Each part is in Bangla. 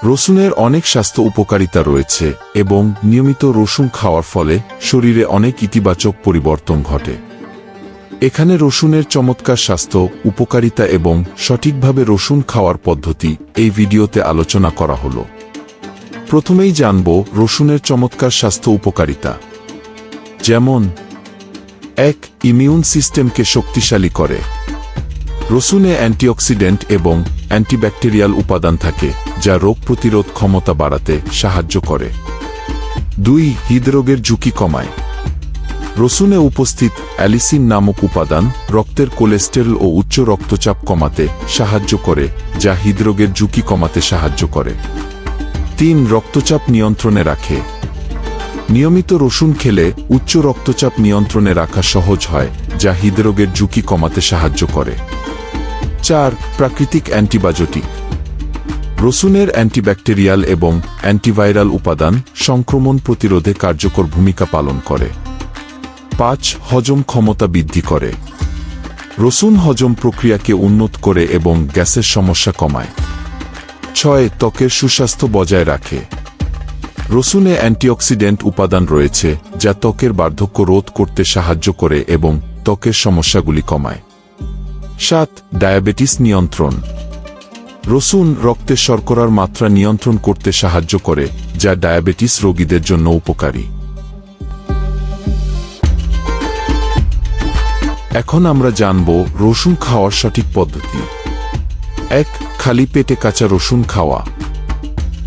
রসুনের অনেক স্বাস্থ্য উপকারিতা রয়েছে এবং নিয়মিত রসুন খাওয়ার ফলে শরীরে অনেক ইতিবাচক পরিবর্তন ঘটে। এখানে রসুনের চমৎকার স্বাস্থ্য উপকারিতা এবং সঠিকভাবে রসুন খাওয়ার পদ্ধতি এই ভিডিওতে আলোচনা করা হলো। প্রথমেই জানব রসুনের চমৎকার স্বাস্থ্য উপকারিতা। যেমন ১. ইমিউন সিস্টেমকে শক্তিশালী করে। রসুনে অ্যান্টিঅক্সিডেন্ট এবং অ্যান্টিব্যাকটেরিয়াল উপাদান থাকে যা রোগ প্রতিরোধ ক্ষমতা বাড়াতে সাহায্য করে। ২. হৃদরোগের ঝুঁকি কমায়। রসুনে উপস্থিত অ্যালিসিন নামক উপাদান রক্তের কোলেস্টেরল ও উচ্চ রক্তচাপ কমাতে সাহায্য করে, যা হৃদরোগের ঝুঁকি কমাতে সাহায্য করে। ৩. রক্তচাপ নিয়ন্ত্রণে রাখে। নিয়মিত রসুন খেলে উচ্চ রক্তচাপ নিয়ন্ত্রণে রাখা সহজ হয়, যা হৃদরোগের ঝুঁকি কমাতে সাহায্য করে। ৪. প্রাকৃতিক অ্যান্টিবায়োটিক। রসুনের অ্যান্টিব্যাকটেরিয়াল এবং অ্যান্টিভাইরাল উপাদান সংক্রমণ প্রতিরোধে কার্যকর ভূমিকা পালন করে। ৫. হজম ক্ষমতা বৃদ্ধি করে। রসুন হজম প্রক্রিয়াকে উন্নত করে এবং গ্যাসের সমস্যা কমায়। ৬. ত্বকের সুস্বাস্থ্য বজায় রাখে। রসুনে অ্যান্টিঅক্সিডেন্ট উপাদান রয়েছে যা ত্বকের বার্ধক্য রোধ করতে সাহায্য করে এবং ত্বকের সমস্যাগুলি কমায়। ৭. ডায়াবেটিস নিয়ন্ত্রণ। রসুন রক্তে শর্করার মাত্রা নিয়ন্ত্রণ করতে সাহায্য করে, যা ডায়াবেটিস রোগীদের জন্য উপকারী। এখন আমরা জানব রসুন খাওয়ার সঠিক পদ্ধতি। ১. খালি পেটে কাঁচা রসুন খাওয়া।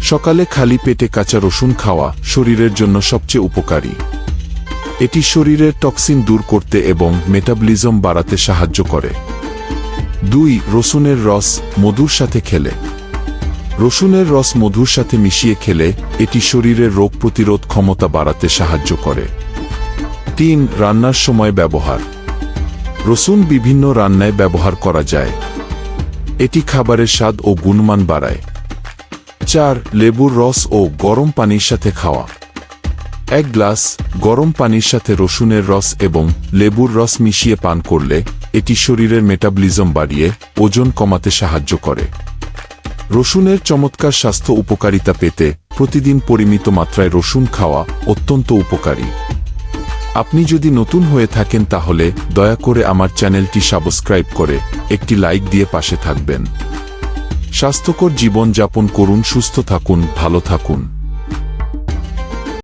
সকালে খালি পেটে কাঁচা রসুন খাওয়া শরীরের জন্য সবচেয়ে উপকারী। এটি শরীরের টক্সিন দূর করতে এবং মেটাবলিজম বাড়াতে সাহায্য করে। ২. রসুনের রস মধুর সাথে খেলে। রসুনের রস মধুর সাথে মিশিয়ে খেলে এটি শরীরের রোগ প্রতিরোধ ক্ষমতা বাড়াতে সাহায্য করে। ৩. রান্নার সময় ব্যবহার। রসুন বিভিন্ন রান্নায় ব্যবহার করা যায়। এটি খাবারের স্বাদ ও গুণমান বাড়ায়। ৪. লেবুর রস ও গরম পানির সাথে খাওয়া। ১ গ্লাস গরম পানির সাথে রসুনের রস এবং লেবুর রস মিশিয়ে পান করলে এটি শরীরের মেটাবলিজম বাড়িয়ে ওজন কমাতে সাহায্য করে। রসুনের চমৎকার স্বাস্থ্য উপকারিতা পেতে প্রতিদিন পরিমিত মাত্রায় রসুন খাওয়া অত্যন্ত উপকারী। আপনি যদি নতুন হয়ে থাকেন তাহলে দয়া করে আমার চ্যানেলটি সাবস্ক্রাইব করে একটি লাইক দিয়ে পাশে থাকবেন। স্বাস্থ্যকর জীবন যাপন করুন, সুস্থ থাকুন, ভালো থাকুন।